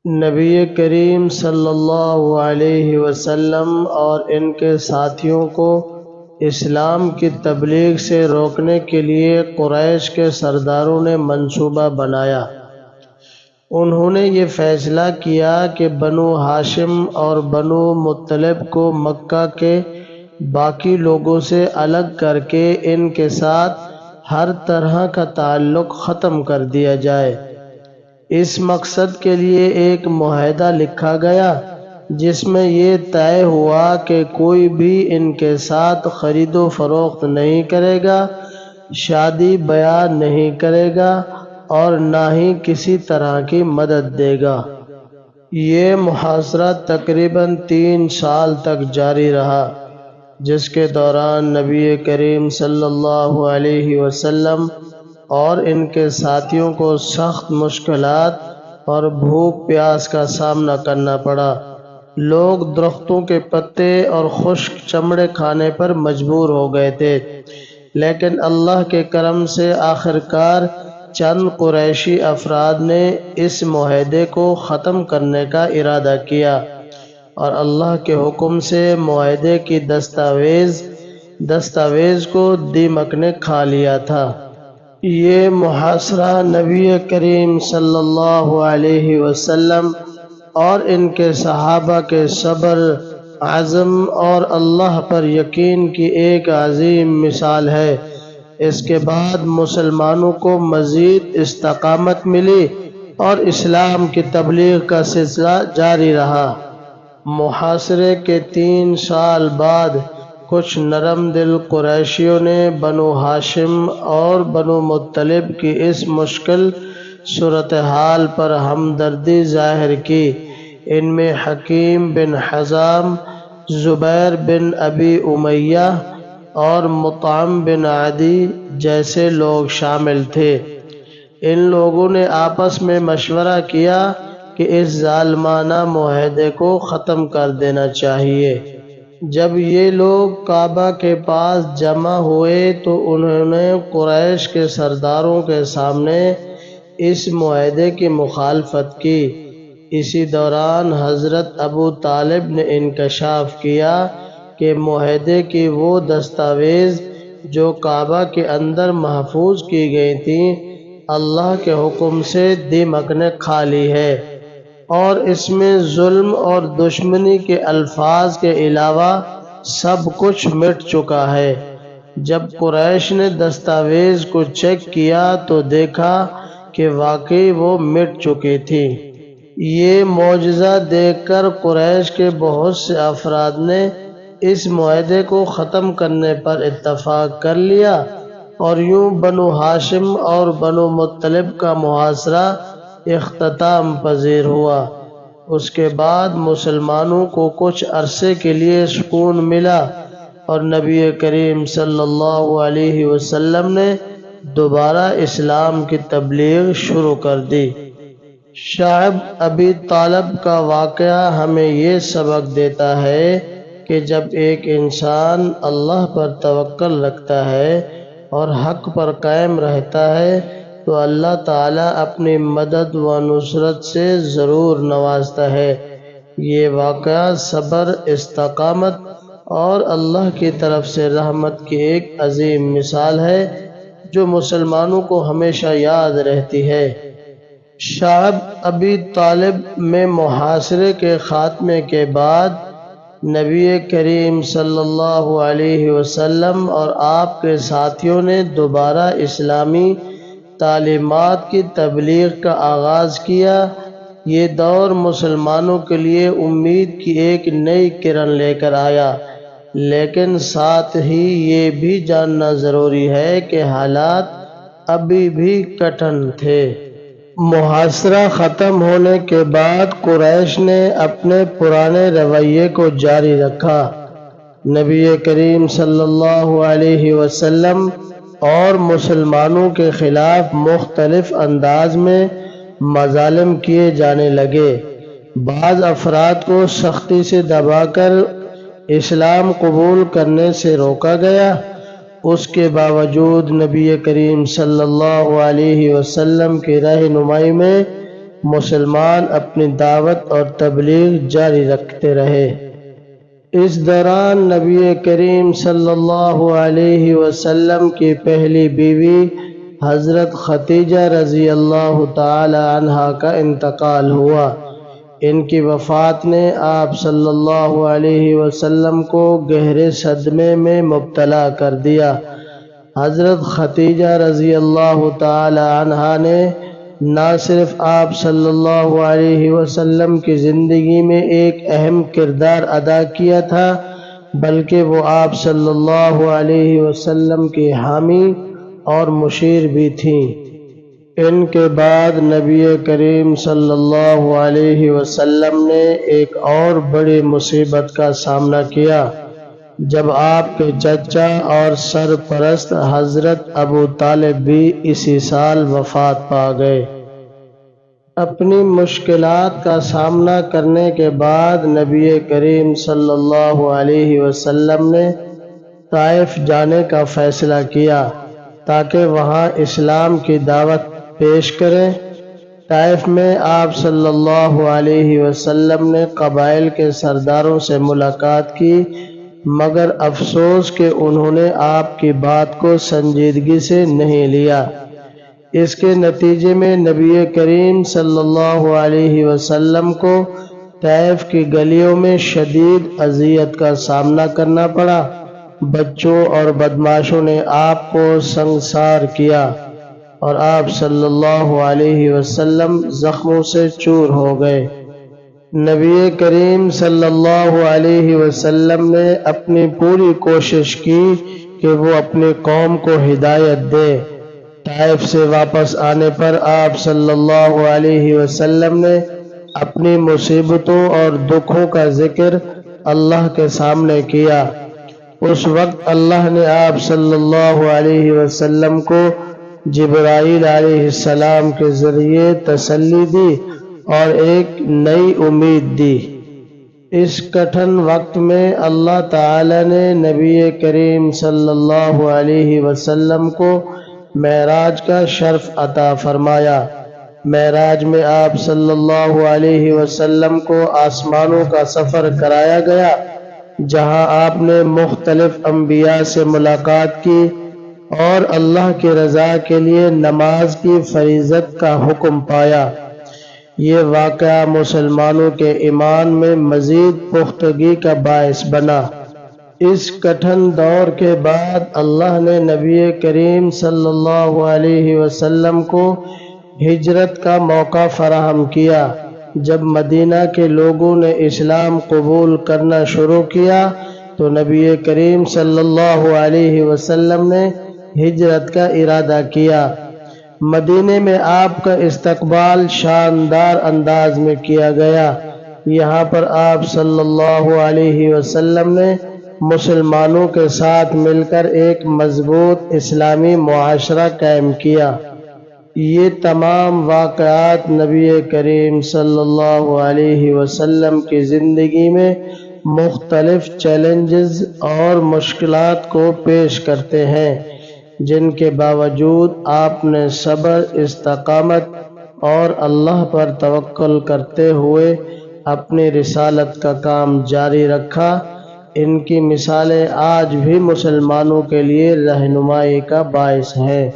نبی کریم صلی اللہ علیہ وسلم اور ان کے ساتھیوں کو اسلام کی تبلیغ سے روکنے کے لیے قریش کے سرداروں نے منصوبہ بنایا۔ انہوں نے یہ فیصلہ کیا کہ بنو ہاشم اور بنو مطلب کو مکہ کے باقی لوگوں سے الگ کر کے ان کے ساتھ ہر طرح کا تعلق ختم کر دیا جائے۔ اس مقصد کے لیے ایک معاہدہ لکھا گیا جس میں یہ طے ہوا کہ کوئی بھی ان کے ساتھ خرید و فروخت نہیں کرے گا، شادی بیاہ نہیں کرے گا اور نہ ہی کسی طرح کی مدد دے گا۔ یہ محاصرہ تقریباً 3 سال تک جاری رہا، جس کے دوران نبی کریم صلی اللہ علیہ وسلم اور ان کے ساتھیوں کو سخت مشکلات اور بھوک پیاس کا سامنا کرنا پڑا۔ لوگ درختوں کے پتے اور خشک چمڑے کھانے پر مجبور ہو گئے تھے، لیکن اللہ کے کرم سے آخرکار چند قریشی افراد نے اس معاہدے کو ختم کرنے کا ارادہ کیا اور اللہ کے حکم سے معاہدے کی دستاویز کو دیمک نے کھا لیا تھا۔ یہ محاصرہ نبی کریم صلی اللہ علیہ وسلم اور ان کے صحابہ کے صبر، عزم اور اللہ پر یقین کی ایک عظیم مثال ہے۔ اس کے بعد مسلمانوں کو مزید استقامت ملی اور اسلام کی تبلیغ کا سلسلہ جاری رہا۔ محاصرے کے 3 سال بعد کچھ نرم دل قریشیوں نے بنو ہاشم اور بنو مطلب کی اس مشکل صورتحال پر ہمدردی ظاہر کی۔ ان میں حکیم بن حزام، زبیر بن ابی امیہ اور مطعم بن عدی جیسے لوگ شامل تھے۔ ان لوگوں نے آپس میں مشورہ کیا کہ اس ظالمانہ معاہدے کو ختم کر دینا چاہیے۔ جب یہ لوگ کعبہ کے پاس جمع ہوئے تو انہوں نے قریش کے سرداروں کے سامنے اس معاہدے کی مخالفت کی۔ اسی دوران حضرت ابو طالب نے انکشاف کیا کہ معاہدے کی وہ دستاویز جو کعبہ کے اندر محفوظ کی گئی تھیں، اللہ کے حکم سے دیمک نے کھا لی ہے اور اس میں ظلم اور دشمنی کے الفاظ کے علاوہ سب کچھ مٹ چکا ہے۔ جب قریش نے دستاویز کو چیک کیا تو دیکھا کہ واقعی وہ مٹ چکی تھی۔ یہ معجزہ دیکھ کر قریش کے بہت سے افراد نے اس معاہدے کو ختم کرنے پر اتفاق کر لیا اور یوں بنو ہاشم اور بنو مطلب کا محاصرہ اختتام پذیر ہوا۔ اس کے بعد مسلمانوں کو کچھ عرصے کے لیے سکون ملا اور نبی کریم صلی اللہ علیہ وسلم نے دوبارہ اسلام کی تبلیغ شروع کر دی۔ شعب ابی طالب کا واقعہ ہمیں یہ سبق دیتا ہے کہ جب ایک انسان اللہ پر توکل رکھتا ہے اور حق پر قائم رہتا ہے تو اللہ تعالیٰ اپنی مدد و نصرت سے ضرور نوازتا ہے۔ یہ واقعہ صبر، استقامت اور اللہ کی طرف سے رحمت کی ایک عظیم مثال ہے جو مسلمانوں کو ہمیشہ یاد رہتی ہے۔ شعب ابی طالب میں محاصرے کے خاتمے کے بعد نبی کریم صلی اللہ علیہ وسلم اور آپ کے ساتھیوں نے دوبارہ اسلامی تعلیمات کی تبلیغ کا آغاز کیا۔ یہ دور مسلمانوں کے لیے امید کی ایک نئی کرن لے کر آیا، لیکن ساتھ ہی یہ بھی جاننا ضروری ہے کہ حالات ابھی بھی کٹھن تھے۔ محاصرہ ختم ہونے کے بعد قریش نے اپنے پرانے رویے کو جاری رکھا۔ نبی کریم صلی اللہ علیہ وسلم اور مسلمانوں کے خلاف مختلف انداز میں مظالم کیے جانے لگے۔ بعض افراد کو سختی سے دبا کر اسلام قبول کرنے سے روکا گیا۔ اس کے باوجود نبی کریم صلی اللہ علیہ وسلم کی رہنمائی میں مسلمان اپنی دعوت اور تبلیغ جاری رکھتے رہے۔ اس دوران نبی کریم صلی اللہ علیہ وسلم کی پہلی بیوی حضرت خدیجہ رضی اللہ تعالی عنہا کا انتقال ہوا۔ ان کی وفات نے آپ صلی اللہ علیہ وسلم کو گہرے صدمے میں مبتلا کر دیا۔ حضرت خدیجہ رضی اللہ تعالی عنہا نے نہ صرف آپ صلی اللہ علیہ وسلم کی زندگی میں ایک اہم کردار ادا کیا تھا بلکہ وہ آپ صلی اللہ علیہ وسلم کی حامی اور مشیر بھی تھیں۔ ان کے بعد نبی کریم صلی اللہ علیہ وسلم نے ایک اور بڑی مصیبت کا سامنا کیا جب آپ کے چچا اور سرپرست حضرت ابو طالب بھی اسی سال وفات پا گئے۔ اپنی مشکلات کا سامنا کرنے کے بعد نبی کریم صلی اللہ علیہ وسلم نے طائف جانے کا فیصلہ کیا تاکہ وہاں اسلام کی دعوت پیش کریں۔ طائف میں آپ صلی اللہ علیہ وسلم نے قبائل کے سرداروں سے ملاقات کی، مگر افسوس کہ انہوں نے آپ کی بات کو سنجیدگی سے نہیں لیا۔ اس کے نتیجے میں نبی کریم صلی اللہ علیہ وسلم کو طائف کی گلیوں میں شدید اذیت کا سامنا کرنا پڑا۔ بچوں اور بدماشوں نے آپ کو سنگسار کیا اور آپ صلی اللہ علیہ وسلم زخموں سے چور ہو گئے۔ نبی کریم صلی اللہ علیہ وسلم نے اپنی پوری کوشش کی کہ وہ اپنی قوم کو ہدایت دے۔ طائف سے واپس آنے پر آپ صلی اللہ علیہ وسلم نے اپنی مصیبتوں اور دکھوں کا ذکر اللہ کے سامنے کیا۔ اس وقت اللہ نے آپ صلی اللہ علیہ وسلم کو جبرائیل علیہ السلام کے ذریعے تسلی دی اور ایک نئی امید دی۔ اس کٹھن وقت میں اللہ تعالی نے نبی کریم صلی اللہ علیہ وسلم کو معراج کا شرف عطا فرمایا۔ معراج میں آپ صلی اللہ علیہ وسلم کو آسمانوں کا سفر کرایا گیا، جہاں آپ نے مختلف انبیاء سے ملاقات کی اور اللہ کی رضا کے لیے نماز کی فریضت کا حکم پایا۔ یہ واقعہ مسلمانوں کے ایمان میں مزید پختگی کا باعث بنا۔ اس کٹھن دور کے بعد اللہ نے نبی کریم صلی اللہ علیہ وسلم کو ہجرت کا موقع فراہم کیا۔ جب مدینہ کے لوگوں نے اسلام قبول کرنا شروع کیا تو نبی کریم صلی اللہ علیہ وسلم نے ہجرت کا ارادہ کیا۔ مدینے میں آپ کا استقبال شاندار انداز میں کیا گیا۔ یہاں پر آپ صلی اللہ علیہ وسلم نے مسلمانوں کے ساتھ مل کر ایک مضبوط اسلامی معاشرہ قائم کیا۔ یہ تمام واقعات نبی کریم صلی اللہ علیہ وسلم کی زندگی میں مختلف چیلنجز اور مشکلات کو پیش کرتے ہیں، جن کے باوجود آپ نے صبر، استقامت اور اللہ پر توکل کرتے ہوئے اپنی رسالت کا کام جاری رکھا۔ ان کی مثالیں آج بھی مسلمانوں کے لیے رہنمائی کا باعث ہیں۔